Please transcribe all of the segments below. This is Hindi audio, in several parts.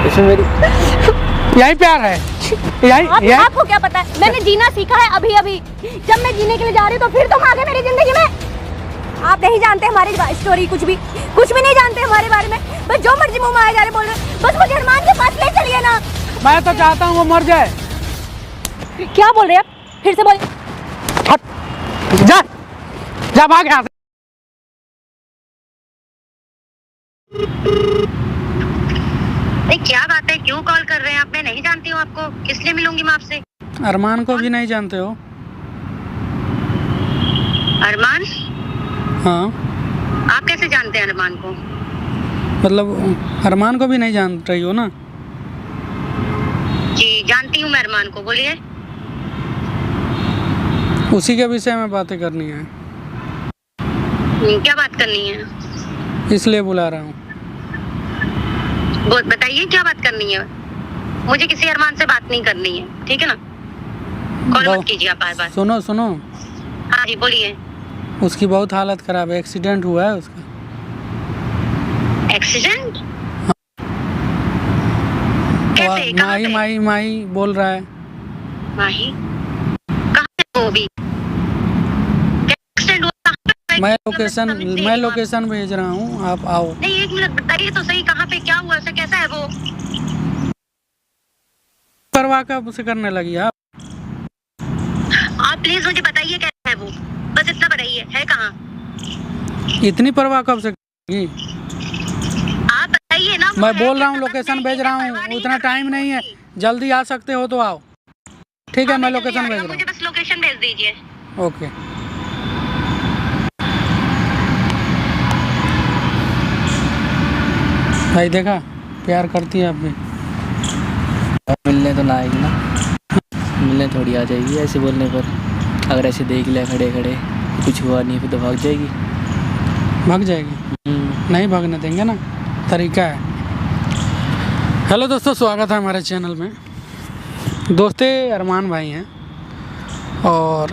इसमें मेरी यही प्यार है। यही आपको क्या पता है, मैंने जीना सीखा है अभी अभी। जब मैं जीने के लिए जा रही हूँ तो फिर तुम आ गए मेरी जिंदगी में। आप नहीं जानते हमारी स्टोरी, कुछ भी नहीं जानते हमारे बारे में। बस जो मर्जी मुंह में आए जा रहे बोल रहे। बस मुझे अरमान के पास ले चलिए ना। मैं तो चाहता हूँ वो मर जाए। क्या बोल रहे हैं आप, फिर से बोलिए। जा भाग यहाँ से। क्या बात है, क्यों कॉल कर रहे हैं आप? मैं नहीं जानती हूँ आपको, किस लिए मिलूंगी मैं आपसे? अरमान को भी नहीं जानते हो? अरमान? हाँ। आप कैसे जानते हैं अरमान को? मतलब अरमान को भी नहीं जान रही हो ना? जी जानती हूँ मैं अरमान को, बोलिए। उसी के विषय में बातें करनी है। क्या बात करनी है? इसलिए बुला रहा हूँ। बताइए क्या बात करनी है? मुझे किसी अरमान से बात नहीं करनी है, ठीक है ना? कॉल मत कीजिए आप बार-बार। सुनो। हाँ जी बोलिए। उसकी बहुत हालत खराब है, एक्सीडेंट हुआ है उसका। एक्सीडेंट? कैसे? कहाँ पे? माही बोल रहा है। माही? कहाँ पे वो भी? एक्सीडेंट हुआ कहाँ पे? मैं लोकेशन भेज रहा हूँ, आप आओ। नहीं, एक मिनट बताइए तो सही, कहाँ पे क्या हुआ उसे, कैसा है वो? परवाह कब उसे करने लगी आप प्लीज मुझे बताइए कैसा है वो, बस इतना बताइए, है कहाँ? इतनी परवाह कब से करेगी? आप बताइए ना। मैं बोल रहा हूँ लोकेशन भेज रहा हूँ, उतना टाइम नहीं है, जल्दी आ सकते हो तो आओ। ठीक है, मैं लोकेशन भेज रहा हूँ। मुझे बस लोकेशन भेज दीजिए। ओके। भाई देखा, प्यार करती है आप भी। मिलने तो ना आएगी ना, मिलने थोड़ी आ जाएगी ऐसे बोलने पर। अगर ऐसे देख लिया खड़े खड़े, कुछ हुआ नहीं फिर तो भाग जाएगी। भाग जाएगी? नहीं भागने देंगे ना, तरीका है। हेलो दोस्तों, स्वागत है हमारे चैनल में। दोस्ते अरमान भाई हैं और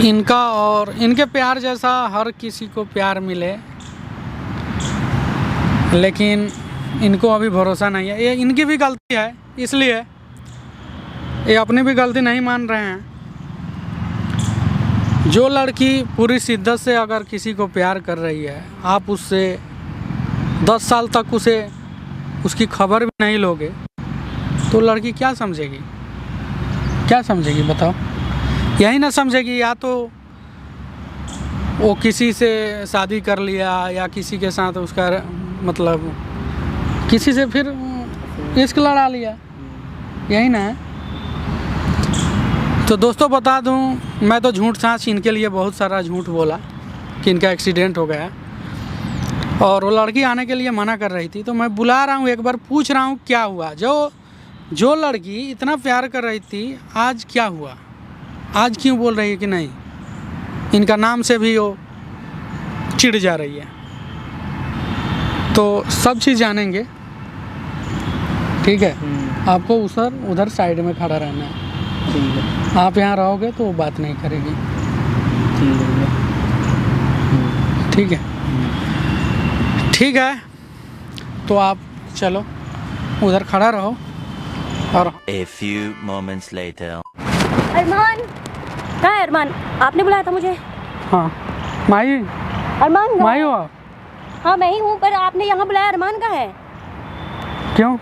इनका और इनके प्यार जैसा हर किसी को प्यार मिले, लेकिन इनको अभी भरोसा नहीं है। ये इनकी भी गलती है, इसलिए ये अपनी भी गलती नहीं मान रहे हैं। जो लड़की पूरी शिद्दत से अगर किसी को प्यार कर रही है, आप उससे 10 साल तक उसकी खबर भी नहीं लोगे तो लड़की क्या समझेगी? बताओ। यही ना समझेगी, या तो वो किसी से शादी कर लिया या किसी के साथ उसका मतलब किसी से फिर इश्क लड़ा लिया, यही ना है। तो दोस्तों बता दूं, मैं तो झूठ साँच इनके लिए बहुत सारा झूठ बोला कि इनका एक्सीडेंट हो गया और वो लड़की आने के लिए मना कर रही थी। तो मैं बुला रहा हूँ, एक बार पूछ रहा हूँ क्या हुआ। जो लड़की इतना प्यार कर रही थी, आज क्या हुआ? आज क्यों बोल रही है कि नहीं? इनका नाम से भी वो चिढ़ जा रही है। तो सब चीज़ जानेंगे, ठीक है? आपको उधर साइड में खड़ा रहना है। ठीक है। आप यहाँ रहोगे तो वो बात नहीं करेगी। ठीक है। ठीक है, तो आप चलो उधर खड़ा रहो। और A few moments later. अरमान कहाँ है? अरमान, आपने बुलाया था मुझे? हाँ माही हो आप? हाँ मैं ही हूँ, पर आपने यहाँ बुलाया। अरमान कहाँ है? क्यों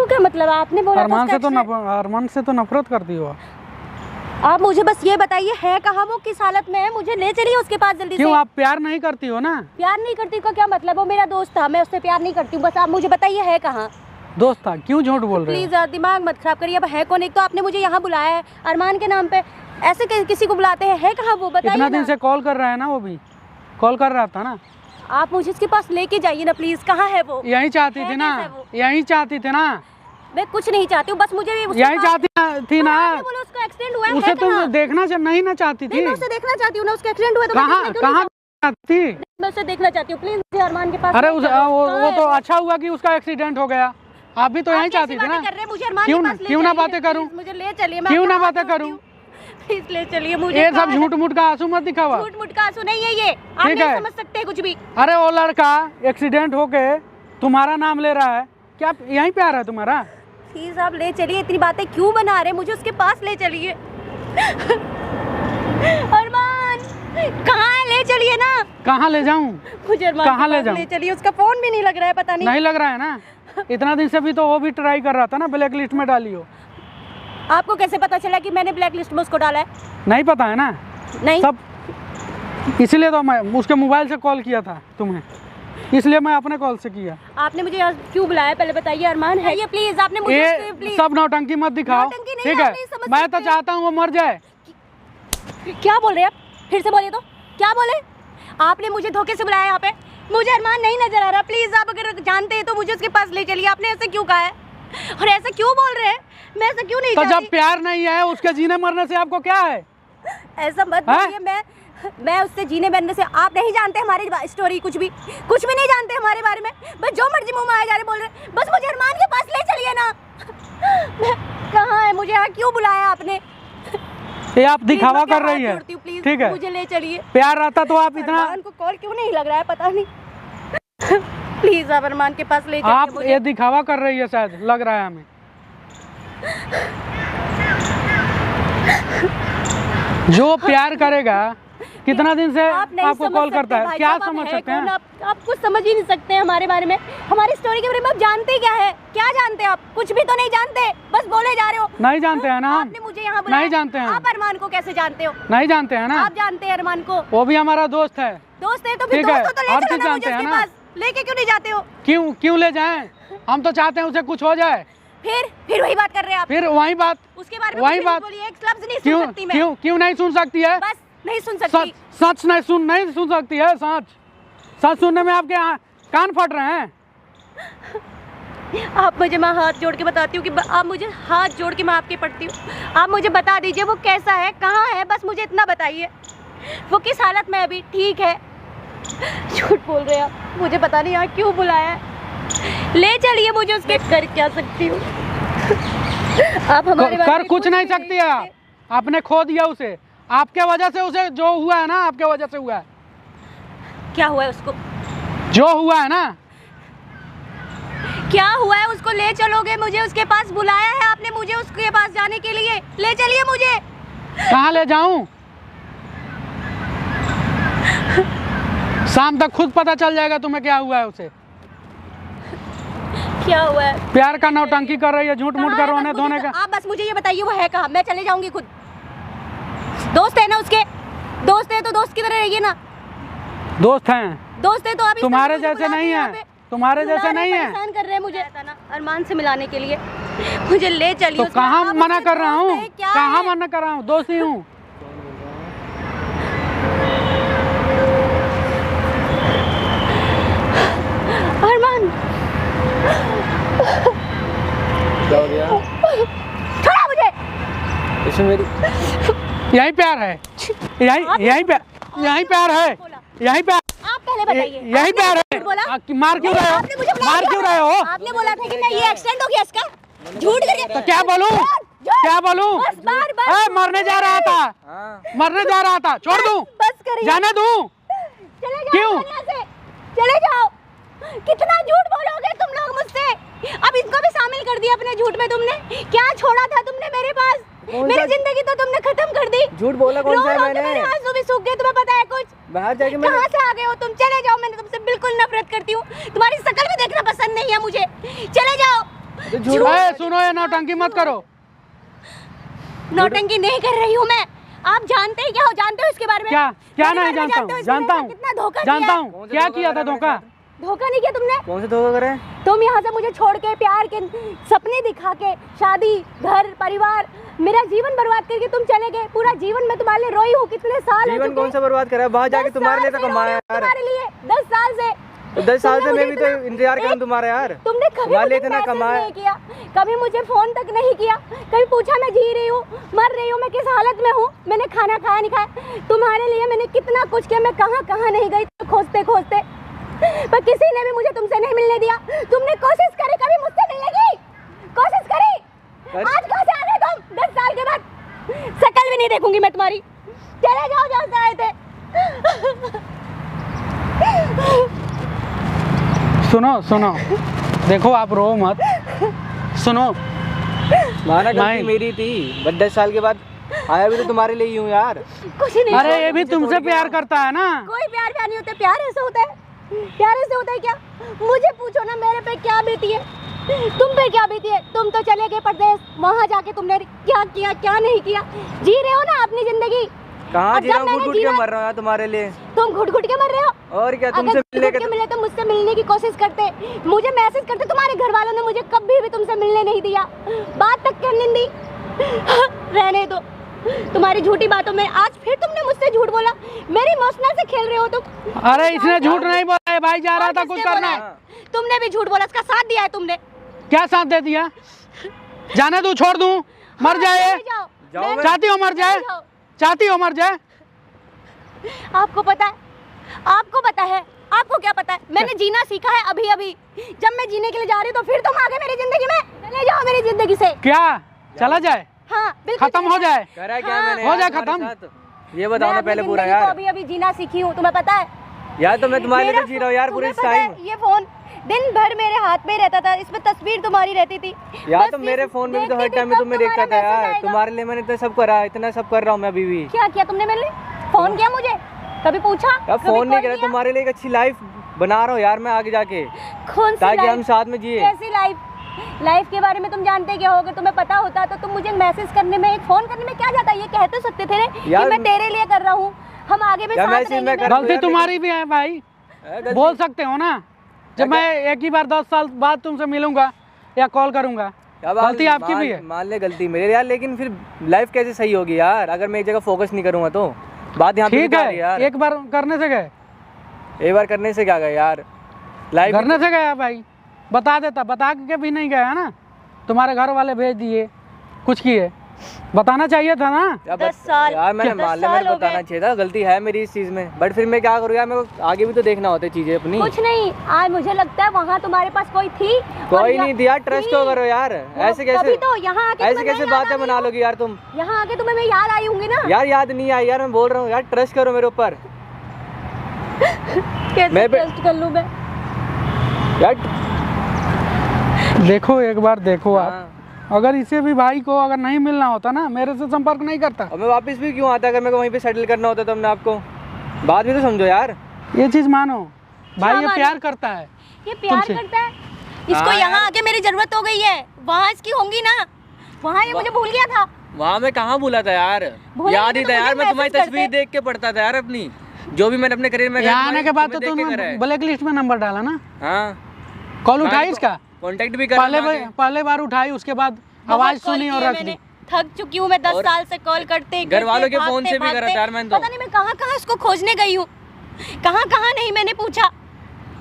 क्या मतलब? आपने बोला अरमान से तो नफरत करती हो आप मुझे बस ये बताइए, है कहाँ वो, किस हालत में है? मुझे ले चलिए उसके पास जल्दी से। क्यों आप प्यार नहीं करती हो ना? प्यार नहीं करती का क्या मतलब? वो मेरा दोस्त था, मैं उससे प्यार नहीं करती हूँ। बस आप मुझे बताइए है कहाँ। दोस्त था, क्यों झूठ बोल रहे हो? प्लीज दिमाग मत खराब करिए। अब है कौन? एक तो आपने मुझे यहाँ बुलाया है अरमान के नाम पे, ऐसे किसी को बुलाते हैं? है कहाँ वो, बताइए। इतना दिन से कॉल कर रहा है ना, वो भी कॉल कर रहा था ना। आप मुझे उसके पास लेके जाइए ना प्लीज। कहाँ है वो? यही चाहती थी ना? मैं कुछ नहीं चाहती हूँ, बस मुझे यही चाहती थी ना? उसका एक्सीडेंट हुआ है, उसे तुम देखना नहीं ना चाहती थी? मैं उसे देखना चाहती हूँ ना, उसका एक्सीडेंट हुआ तो कहाँ थी? मैं उसे देखना चाहती हूँ, प्लीज मुझे अरमान के पास। अरे वो तो अच्छा हुआ कि उसका एक्सीडेंट हो गया। आप भी तो यही चाहती थी ना? क्यों ना बातें करूं? मुझे ले चलिए। क्यों ना बातें करूं? प्लीज ले चलिए मुझे। ये सब झूठ मूठ का आंसू मत दिखावा। झूठ मूठ का आंसू नहीं है ये, आप ठीक नहीं है। समझ सकते कुछ भी। अरे वो लड़का एक्सीडेंट होके तुम्हारा नाम ले रहा है, क्या यहीं पे आ रहा है तुम्हारा? प्लीज आप ले चलिए, इतनी बातें क्यों बना रहे हैं, मुझे उसके पास ले चलिए। अरमान कहाँ है, ले चलिए ना। कहाँ ले जाऊं? मुझे अरमान कहाँ के ले पास जाऊं? ले चलिए, उसका फोन भी नहीं लग रहा है, पता नहीं। नहीं लग रहा है ना? इतना दिन से भी तो वो भी ट्राई कर रहा था ना, ब्लैक लिस्ट में डाली हो। आपको कैसे पता चला कि मैंने ब्लैक लिस्ट में उसको डाला है? नहीं पता है ना? नहीं सब इसलिए तो मैं उसके मोबाइल से कॉल किया था तुम्हें, इसलिए मैं अपने कॉल से किया। आपने मुझे यहाँ क्यों बुलाया पहले बताइए। अरमान है ये, प्लीज आपने मुझे ये प्लीज। सब नौटंकी मत दिखाओ, नौटंकी नहीं, ठीक आप है? नहीं समझ मैं तो सकते। चाहता हूँ वो मर जाए। क्या बोल रहे हैं आप, फिर से बोलिए तो। क्या बोले? आपने मुझे धोखे से बुलाया यहाँ पे? मुझे अरमान नहीं नजर आ रहा, प्लीज आप अगर जानते हैं तो मुझे उसके पास ले चलिए। आपने ऐसे क्यों कहा है और ऐसा क्यों बोल रहे हैं? मैं ऐसा क्यों नहीं तो चाहती। जब प्यार नहीं है उसके जीने मरने से आपको क्या है? ऐसा मत हैं? बोलिए। मैं उससे जीने मरने से, आप नहीं जानते हमारी स्टोरी, कुछ भी नहीं जानते हमारे बारे में। बस जो मर्जी मुंह में आए जा रहे बोल रहे। बस मुझे अरमान के पास ले चलिए ना। कहाँ है, मुझे यहाँ क्यों बुलाया आपने? ये आप दिखावा प्लीज, मैं कर रही हाथ है, जोड़ती हूँ, प्लीज, ठीक है? मुझे ले चलिए। प्यार रहता तो आप इतना अरमान को कॉल क्यों नहीं लग रहा है, पता नहीं। प्लीज आप अरमान के पास ले चलिए आप मुझे। ये दिखावा कर रही है, शायद लग रहा है हमें। जो प्यार करेगा कितना दिन से आप नहीं आपको समझ कॉल सकते करता है, भाई क्या साहब, आप समझ है सकते हैं? कौन? आप कुछ समझ ही नहीं सकते हैं हमारे बारे में, हमारी स्टोरी के बारे में। आप जानते क्या है, क्या जानते हैं आप? कुछ भी तो नहीं जानते, बस बोले जा रहे हो। नहीं जानते हैं ना हम? आपने मुझे यहाँ बुलाया। नहीं जानते हैं। आप अरमान को कैसे जानते हो? नहीं जानते हैं ना? आप जानते हैं अरमान को? वो भी हमारा दोस्त है। दोस्त है तो फिर ठीक है, दोस्त हो तो ले हर चलो चीज ना मुझे जानते हैं उसके ना? पास। लेके क्यों नहीं जाते हो? क्यों ले जाएं? हम तो चाहते हैं उसे कुछ हो जाए। फिर वही बात कर रहे हैं आप। फिर वही बात, उसके बारे में वही कुछ नहीं बात। बोलिए, एक लफ्ज नहीं सुन सकती मैं। क्यों नहीं सुन सकती है? बस नहीं सुन सकती। सच नहीं सुन सकती है। सच सुनने में आपके कान फट रहे हैं। आप मुझे, मैं हाथ जोड़ के बताती हूँ कि आप मुझे हाथ जोड़ के मैं आपके पढ़ती हूँ। आप मुझे बता दीजिए वो कैसा है, कहाँ है, बस मुझे इतना बताइए। वो किस हालत में अभी? ठीक है। झूठ बोल रहे हैं आप, मुझे पता नहीं यहाँ क्यों बुलाया है। ले चलिए मुझे उसके। कर क्या सकती हूँ? आप हमारे बारे कर में कुछ नहीं भी सकती है आप। आपने खो दिया उसे, आपके वजह से उसे जो हुआ है ना, आपके वजह से हुआ है। क्या हुआ है उसको? जो हुआ है ना, क्या हुआ है उसको? ले चलोगे मुझे उसके पास? बुलाया है आपने मुझे उसके पास जाने के लिए, ले चलिए मुझे। कहाँ ले जाऊं? शाम तक खुद पता चल जाएगा तुम्हें क्या हुआ है उसे। क्या हुआ है? प्यार का नौटंकी कर रही है, झूठ मूठ कर रोने धोने का। आप बस मुझे ये बताइए वो है कहाँ? मैं चले जाऊंगी खुद। दोस्त है ना उसके? दोस्त है तो दोस्त की तरह रहिए ना। दोस्त हैं, दोस्त है तो अभी तुम्हारे जैसे नहीं है, तुम्हारे जैसे नहीं है। परेशान कर रहे हैं मुझे ना अरमान से मिलाने के लिए। मुझे ले चलिए तो उसके कहाँ पास। मना उसके कर रहा दोस्त हूँ? है, क्या कहाँ है? मना कर रहा हूँ? दोस्त ही हूँ। अरमान क्या हो गया? छोड़ा मुझे। इसमें मेरी यही प्यार है, यही प्यार है, यही प्यार, आप पहले बताइए। यही आपने प्यार मुझे है। झूठ बोला? मार क्यों रहे आपने मुझे हो? बुलाया मार क्यों रहे हो? आपने बोला था कि मैं ये एक्सीडेंट हो गया इसका। झूठ करिए। तो क्या बोलूं? क्या बोलूं? बस बार मरने जा रहा था, मरने जा रहा था। छोड़ दूं? बस करिए। जाने दूं? चले जाओ क्यों? यहाँ से। चले जाओ। कितना झूठ बोलोगे तुम लोग मुझसे? अब इसको भी शामिल कर दिया अपने झूठ में तुमने। क्या छोड़ा था तुमने मेरे पास? मेरी जिंदगी तो तुमने खत्म कर दी। झूठ बोला कौन सा है मैंने? मेरे आंसू भी सूख गए, तुम्हें पता है कुछ? बाहर जाके मैंने कहाँ से आ गए हो तुम? चले जाओ, मैंने तुमसे बिल्कुल नफरत करती हूँ। तुम्हारी शक्ल भी देखना पसंद नहीं है मुझे। चले जाओ। झूठ सुनो, ये नौटंकी मत करो। नौटंकी नहीं कर रही हूँ मैं। आप जानते हैं क्या हो? जानते हो इसके बारे में? क्या मेरे नहीं बारे में जानता हूँ? इसने जानता मेरे हूँ, साथ कितना धोखा जानता किया है? हूँ। क्या किया था धोखा? धोखा नहीं किया तुमने। कौन से धोखा करे? तुम यहाँ से मुझे छोड़ के, प्यार के सपने दिखा के, शादी, घर, परिवार, मेरा जीवन बर्बाद करके तुम चले गए। पूरा जीवन मैं तुम्हारे लिए रोई हूँ। कितने साल हो जीवन चुके? कौन सा बर्बाद करा? बाहर जाके 10 तुम्हारे लिए साल तो से कमाया रो रही हूँ यार। तुम्हारे लिए 10 साल से। तो 10 साल से तुमने मैं मुझे भी तो इतना- इंतजार कर रहा हूं एक- तुम्हारा यार। तुमने कभी तुम्हारे लिए मुझे इतना मैसेज कमाया। नहीं किया, कभी मुझे फोन तक नहीं किया, कभी पूछा मैं जी रही हूँ, मर रही हूँ, मैं किस हालत में हूँ, मैंने खाना खाया नहीं खाया। तुम्हारे लिए मैंने कितना कुछ किया, मैं कहाँ कहाँ नहीं गई खोजते खोजते, पर किसी ने भी मुझे तुमसे नहीं मिलने दिया। तुमने कोशिश करी कभी मुझसे मिलने की? कोशिश करी? आज कहाँ से आ गए तुम? 10 साल के बाद शकल भी नहीं देखूंगी मैं सुनो सुनो, देखो आप रो मत, सुनो। माना गलती नहीं। मेरी थी, बट 10 साल के बाद आया भी तो तुम्हारे लिए ही हूँ यार। कुछ नहीं। अरे ये भी तुमसे प्यार करता है ना। कोई प्यार नहीं होता, प्यार ऐसे होता है? प्यार ऐसे होता है क्या? मुझे पूछो ना मेरे पे क्या बीती है, तुम पे क्या बीती है? तुम तो चले गए परदेश, वहाँ जाके तुमने क्या किया क्या नहीं किया, जी रहे हो ना अपनी जिंदगी। कहाँ और जी रहा जब हूँ, मैंने घुट घुट के जीना- मर रहा हूँ यार तुम्हारे लिए। तुम घुट घुट के मर रहे हो। और क्या, अगर तुमसे मिलने घुट के के मिले तो मुझसे मिलने की कोशिश करते, मुझे मैसेज करते। तुम्हारे घर वालों ने मुझे कभी भी तुमसे मिलने नहीं दिया, बात तक करने नहीं दी। रहने दो तुम्हारी झूठी बातों में। आज फिर तुमने मुझसे झूठ बोला, मेरी इमोशनल से खेल रहे हो तुम। अरे इसने झूठ नहीं बोला है भाई, जा रहा और था कुछ किसने करना। बोला है? तुमने भी झूठ बोला, इसका साथ दिया है तुमने। क्या साथ दे दिया? जाने दूं, छोड़ दूं, मर जाए? चले जाओ। जाओ मैं- मैं- चाहती हो मर जाए? चले जाओ। चाहती हो मर जाए? आपको पता है, आपको पता है, आपको क्या पता है? मैंने जीना सीखा है अभी अभी। जब मैं जीने के लिए जा रही हूँ तो फिर तुम आ गए मेरी जिंदगी में। चले जाओ मेरी जिंदगी से। क्या चला जाए, हाँ बिल्कुल खत्म चले हो जाओ। जाए? करा क्या हाँ। मैंने हो यार जाए तुम्हारे खत्म। साथ? ये बताओ मैं ना अपनी पहले पूरा जिंदगी को यार। अभी अभी जीना सीखी हूँ, तुम्हें पता है? यार तो मैं तुम्हारे लिए मेरा तो जी रहा हूँ यार पूरे तुम्हें इस पता है, टाइम। ये फोन दिन भर मेरे हाथ में रहता था, इसमें तस्वीर तुम्हारी रहती थी। यार बस तो मेरे इस- फोन में भी तो देखती हर थी टाइम में कब तुम्हें देखता था तुम्हारा मैसेज यार। आएगा। तुम्हारे लिए मैंने तो सब करा, इतना सब कर रहा हूँ मैं अभी भी। क्या किया तुमने मेरे लिए? फोन किया मुझे? कभी पूछा? यार कभी फोन नहीं कॉल करा, किया? तुम्हारे लिए एक अच्छी लाइफ बना रहा हूँ यार मैं आगे जाके, कौन सी ताकि लाइफ? हम साथ में जिए। कैसी लाइफ? लाइफ के बारे में तुम जानते क्या होगे? तुम्हें पता होता तो तुम मुझे मैसेज करने में, एक फोन करने में क्या जाता? ये कह तो सकते थे कि यार- मैं तेरे लिए कर रहा हूँ, हम आगे भी यार साथ मैसेज रहेंगे। मैं कर- गलती यार तुम्हारी भी है भाई, गलती- बोल सकते हो ना। जब मैं एक ही बार 10 साल बाद तुमसे मिलूंगा या कॉल करूंगा, क्या बात- गलती आपकी भी है। मान ले गलती मेरी यार, लेकिन फिर लाइफ कैसे सही होगी यार अगर मैं एक जगह फोकस नहीं करूंगा तो? बात यहाँ पे ठीक बेकार है यार। है, एक बार करने से गए, एक बार करने से क्या गए यार, लाइफ करने से गया भाई। बता देता, बता के भी नहीं गया ना, तुम्हारे घर वाले भेज दिए, कुछ किए, बताना चाहिए था ना। 10 साल यार मैंने 10 मान लिया, साल मैंने हो बताना गए। चाहिए था, गलती है मेरी इस चीज में। बट फिर मैं क्या करूँ यार, मेरे को आगे भी तो देखना होता है चीजें अपनी। कुछ नहीं, आज मुझे लगता है वहाँ तुम्हारे पास कोई थी और कोई यहाँ- नहीं थी यार, ट्रस्ट थी। तो करो यार। ऐसे तभी कैसे, तो यहाँ आके ऐसे तुम्हें कैसे मैं याद बातें आ बना गई लोगी यार तुम? हूँ। यहाँ आके तुम्हें मैं याद आई होंगी ना। यार याद नहीं आई यार, मैं बोल रहा हूँ यार, ट्रस्ट करो मेरे ऊपर कैसे मैं भी- ट्रस्ट कर लूँ मैं? यार। देखो एक बार देखो आप, हाँ। अगर इसे भी भाई को अगर नहीं मिलना होता ना, मेरे से संपर्क नहीं करता। और मैं वापस भी क्यों आता अगर मेरे को वहीं पे सेटल करना होता तो? हमने आपको बात भी तो समझो यार। ये चीज मानो भाई, ये मानो? प्यार करता है। ये प्यार तुमसे। करता है? इसको हाँ यहाँ यार। आके मेरी जरूरत हो गई है, वहाँ इसकी होंगी ना। वहाँ ये मुझे भूल गया था। वहाँ मैं कहाँ भूला था यार, भूला याद नहीं ही तो था यार। मुझे मैं तुम्हारी मैसेज तस्वीर करते। देख के पढ़ता था यार अपनी, जो भी मैंने अपने करियर में यहाँ आने के बाद तो तुम्हें देख के करा तुमने है। ब्लैक लिस्ट में नंबर डाला ना, हाँ कॉल उठाई इसका? कांटेक्ट भी करा पहले था। पहले बार उठाई, उसके बाद आवाज बहुत कॉल सुनी और किए रख मैंने। दी। थक चुकी हूँ मैं 10 और साल से कॉल करते घर वालों के करते, फोन से भी भागते, करा था यार मैंने तो। पता नहीं मैं कहाँ कहाँ इसको खोजने गई हूँ, कहाँ कहाँ नहीं मैंने पूछा।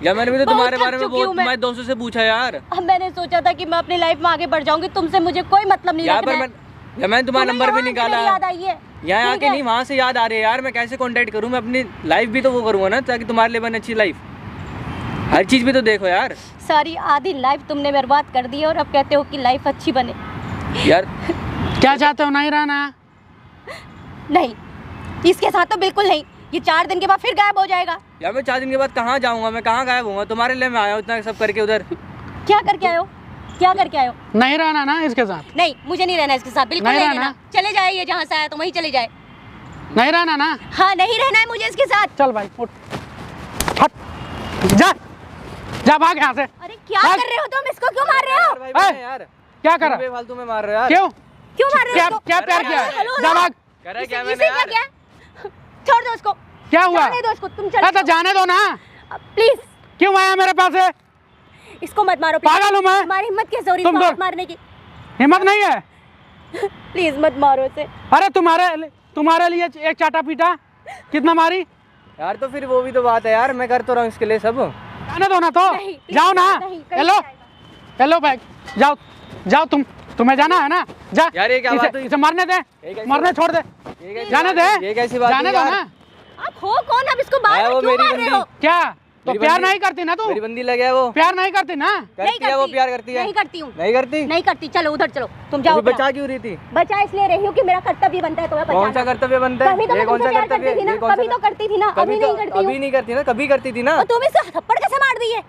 या मैंने भी तो बहुत तुम्हारे थक बारे में चुकी बहुत हूँ मैं। तुम्हारे दोस्तों से पूछा यार। अब मैंने सोचा था कि मैं अपनी लाइफ में आगे बढ़ जाऊंगी, तुमसे मुझे कोई मतलब नहीं यहाँ रखना पर है। मैं, या मैंने तुम्हारा तुम्हें नंबर भी यहाँ आके निकाला, मेरी याद आई है। यहाँ ठीक आके है? नहीं, वहाँ से याद आ रही है यार। मैं कैसे कांटेक्ट करूँ? मैं अपनी लाइफ भी तो वो करूँगा ना, ताकि तुम्हारे लिए बने अच्छी लाइफ। हर चीज़ भी तो देखो यार। सारी आधी लाइफ तुमने बर्बाद कर दी है और अब कहते हो कि लाइफ अच्छी बने। यार क्या चाहते हो, नहीं रहना? नहीं, इसके साथ तो बिल्कुल नहीं। ये 4 दिन के बाद फिर गायब हो जाएगा। यार मैं 4 दिन के बाद कहाँ जाऊँगा? मैं कहाँ गायब होऊंगा? तुम्हारे लिए मैं आया हूँ इतना सब करके उधर। क्या करके आए हो? क्या करके आए हो? नहीं रहना ना इसके साथ? नहीं, मुझे नहीं रहना इसके साथ, बिल्कुल नहीं नहीं रहना? रहना। चले जाए, ये जहाँ से आया तो वहीं चले जाए। नहीं रहना ना? हाँ, नहीं रहना है मुझे इसके साथ। चल भाई उठ, हट, जा जा, भाग यहाँ से। अरे क्या भाग। कर रहे हो तुम? इसको क्यों मार रहे हो? भाई ए, बहन यार, क्या करा? बेफालतू में मार रहे हो यार। क्यों क्यों मार रहे क्या हो इसको? क्या प्यार किया? हेलो, जा भाग। करा क्या इसे मैंने क्या यार? किया? छोड़ दो इसको। क्या हुआ? जाने दो इसको, तुम अरे तो चलो जाने दो ना, प्लीज। क्यों आया मेरे पास है? इसको मत मारो please। पागल हूँ मैं? तुम्हारी हिम्मत कैसे हो रही तुम इसको दो- मत मारने की? हिम्मत नहीं है? प्लीज मत मारो इसे। अरे तुम्हारे लिए एक चाटा पीटा, कितना मारी? यार तो फिर वो भी तो बात है यार, मैं कर तो रहा हूँ इसके लिए सब। जाने दो ना तो, नहीं, please, जाओ ना। नहीं, कहीं हेलो नहीं हेलो बैग, जाओ जाओ, तुम्हें जाना है ना, जा। यार ये क्या बात हुई? इसे मरने दे, ये कैसी मरने छोड़ दे, ये कैसी जाने बात- दे, ये कैसी बात जाने हुई दो यार? ना। आप हो कौन? अब इसको बार है बार वो क्यों मेरी मार रहे हो? बंदी। क्या तो मेरी प्यार बंदी- नहीं करती ना तू? मेरी बंदी लगे है वो। प्यार नहीं करती ना? करती है वो, प्यार करती है? नहीं करती हूँ, नहीं करती? नहीं करती। चलो उधर चलो, तुम जाओ। तू बचा क्यों रही थी? बचा इसलिए रही हूँ कि मेरा कर्तव्य बनता है तुम्हें कौन सा बचाना। कर्तव्य बनता है? कभी तो ये मैं कौन सा तुमसे प्यार कर्तव्य? करती थी ना, ये कौन सा कभी तो करती थी ना, कभी अभी तो- नहीं करती अभी हूँ। नहीं करती ना, कभी करती थी ना। और तुम इसे थप्पड़ कैसे मार दी है?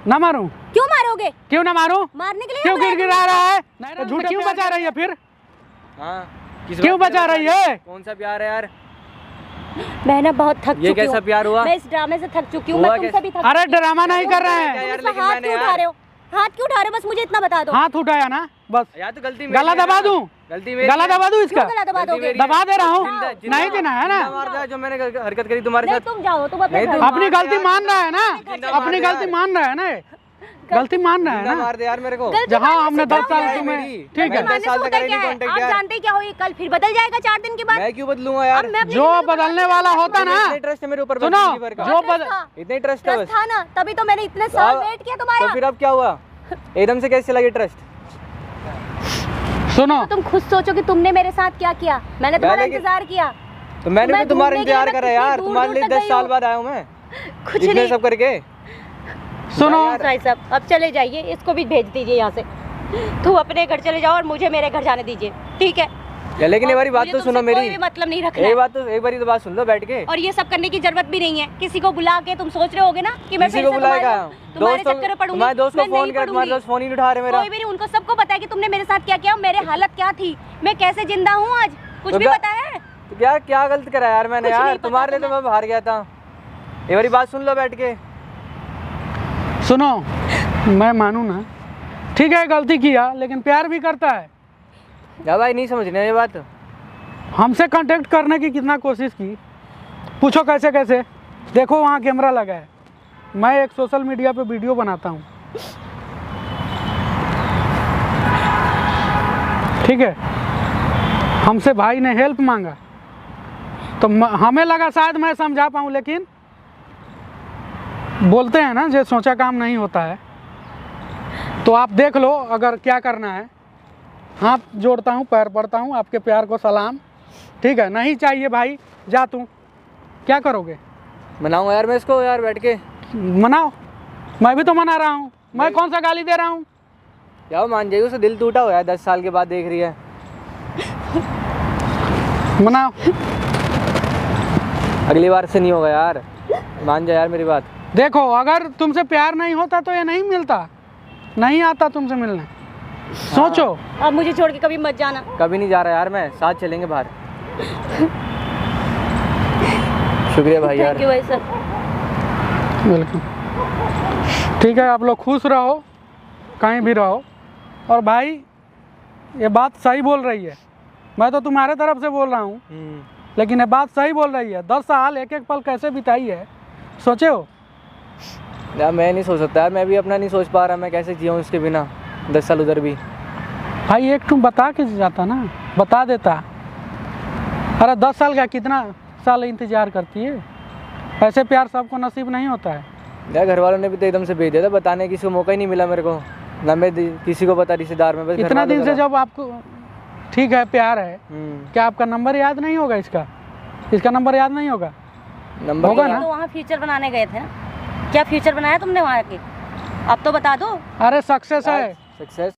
ना मारूं? क्यों मारोगे? क्यों ना मारूं? मारने के लिए क्यों बुलाया गिड़गिड़ा रहा है? तो झूठ क्यों बचा रही है फिर? हाँ क्यों बचा रही है? कौन सा प्यार है यार? मैं ना बहुत थक ये चुकी कैसा हूँ। प्यार हुआ? मैं इस ड्रामे से थक चुकी हूँ। हुआ मैं तुमसे भी थक अरे ड्रामा नहीं कर रहे हैं। यार, तुम लेकिन हाथ मैंने क्यों उठा रहे हो? हाथ क्यों उठा रहे हो? बस मुझे इतना बता दो। हाथ उठाया ना बस। यार तो गलती गला दबा दूं? गलती मेरी गला दबा दूं इसका? क्यों गला दबा दोगे? दबा दे रहा हूँ। जिंदा नहीं देना है ना? जिंदा मार दिया जो मैंने हरकत करी तुम्हारे नहीं, साथ। तुम जाओ, तुम अपने नहीं, घर तुम जाओ। अपनी गलती मान रहा है ना? जिंदा मार अपनी दे गलती यार। मान रहा है ना? ये गलती मान रहा है जिंदा ना? मार दे यार मेरे को। गलती जहाँ मानने हमने से 10 क्या साल होता है? तुम्हें मेरी। ठीक गलती है मानने से 10 साल होता तक क्या नहीं है? कांटेक्ट आप यार। जानते क्या हो, ये कल फिर बदल जाएगा 4 दिन के बाद। मैं क्यों बदलूंगा यार? अब मैं अपनी जो जिंदगी में बदलने वाला होता ना, इतना ट्रस्ट है मेरे ऊपर, सुनो, जिंदगी भर का। जो ट्रस्ट था। इतना ही ट्रस्ट है ट्रस्ट बस। था ना, तभी तो मैंने इतने साल वेट किया तुम्हारा। तो फिर अब क्या हुआ? एकदम से कैसे लगे ट्रस्ट? सुनो, तुम खुद सोचो कि तुमने मेरे साथ क्या किया। मैंने तुम्हारा लेकिन- इंतजार किया। तो मैंने मैं भी तुम्हारा ढूंढने के लिए इंतजार मैं करा कितनी यार, दूर तुम्हारे दूर लिए तक 10 गई साल हूँ। बाद आया हूँ मैं कुछ इतने नहीं। सब करके। सुनो, भाई साहब अब चले जाइए, इसको भी भेज दीजिए यहाँ से। तू अपने घर चले जाओ और मुझे मेरे घर जाने दीजिए, ठीक है? या लेकिन और एक बारी बात मुझे तो तुमसे सुनो मेरी। कोई भी मतलब नहीं रखना एक है। बात तो एक बारी तो बात सुन लो बैठ के। और ये सब करने की जरूरत भी नहीं है। किसी को बुला के तुम सोच रहे होगे ना कि मैं किसी फिर को से बुलाएगा? तुम्हारे चक्कर में पड़ूंगी। तुम्हारे दोस्त को मैं फोन नहीं कर, तुम्हारे पड़ूंगी। दोस्त फोन ही नहीं उठा रहे मेरा। कोई भी नहीं, उनको सबको पता है कि तुमने मेरे साथ क्या किया, मेरे हालत क्या थी, मैं कैसे जिंदा हूँ आज, कुछ तो भी क्या- पता है? तो क्या क्या गलत करा यार मैंने कुछ यार? नहीं पता तुम्हारे लिए तो मैं हार गया था। एक बारी बात सुन लो बैठ के। सुनो, मैं मानूं ना, ठीक है गलती किया, लेकिन प्यार भी करता है। क्या भाई नहीं समझ रहे ये बात? हमसे कांटेक्ट करने की कितना कोशिश की, पूछो कैसे कैसे। देखो वहाँ कैमरा लगा है, मैं एक सोशल मीडिया पे वीडियो बनाता हूँ, ठीक है? हमसे भाई ने हेल्प मांगा तो हमें लगा शायद मैं समझा पाऊँ, लेकिन बोलते हैं ना जो सोचा काम नहीं होता है। तो आप देख लो अगर क्या करना है। हाथ जोड़ता हूँ, पैर पड़ता हूँ, आपके प्यार को सलाम, ठीक है? नहीं चाहिए भाई, जा तू। क्या करोगे? मनाऊंगा यार मैं इसको यार बैठ के। मनाओ, मैं भी तो मना रहा हूँ। मैं कौन सा गाली दे रहा हूँ? क्या वो मान जाएगी? उसका दिल टूटा हुआ है, 10 साल के बाद देख रही है। मनाओ। अगली बार से नहीं होगा यार, मान जा यार मेरी बात। देखो अगर तुमसे प्यार नहीं होता तो ये नहीं मिलता, नहीं आता तुमसे मिलने। सोचो। अब मुझे छोड़ के कभी मत जाना। कभी नहीं जा रहा यार मैं, साथ चलेंगे बाहर। शुक्रिया भाई यार। थैंक यू भाई सर। वेलकम। ठीक है, आप लोग खुश रहो, कहीं भी रहो। और भाई ये बात सही बोल रही है, मैं तो तुम्हारे तरफ से बोल रहा हूँ, लेकिन ये बात सही बोल रही है। 10 साल एक एक पल कैसे बिताई है, सोचे हो? यार मैं नहीं सोच सकता यार, मैं भी अपना नहीं सोच पा रहा, मैं कैसे जिया इसके बिना 10 साल उधर भी। भाई एक तुम बता के जाता ना, बता देता। अरे 10 साल का कितना साल इंतजार करती है? ऐसे प्यार सबको नसीब नहीं होता है। यार घर वालों ने भी तो एकदम से भेज दिया था, बताने किसी को मौका ही नहीं मिला मेरे को, ना मैं किसी को पता रिश्तेदार में, बस घर इतना वालों दिन से को। जब आपको ठीक है प्यार है, क्या आपका नंबर याद नहीं होगा? इसका नंबर याद नहीं होगा? नंबर होगा ना? तो वहाँ फ्यूचर बनाने गए थे ना, क्या फ्यूचर बनाया तुमने वहाँ के? अब तो बता दो। अरे सक्सेस है। सक्सेस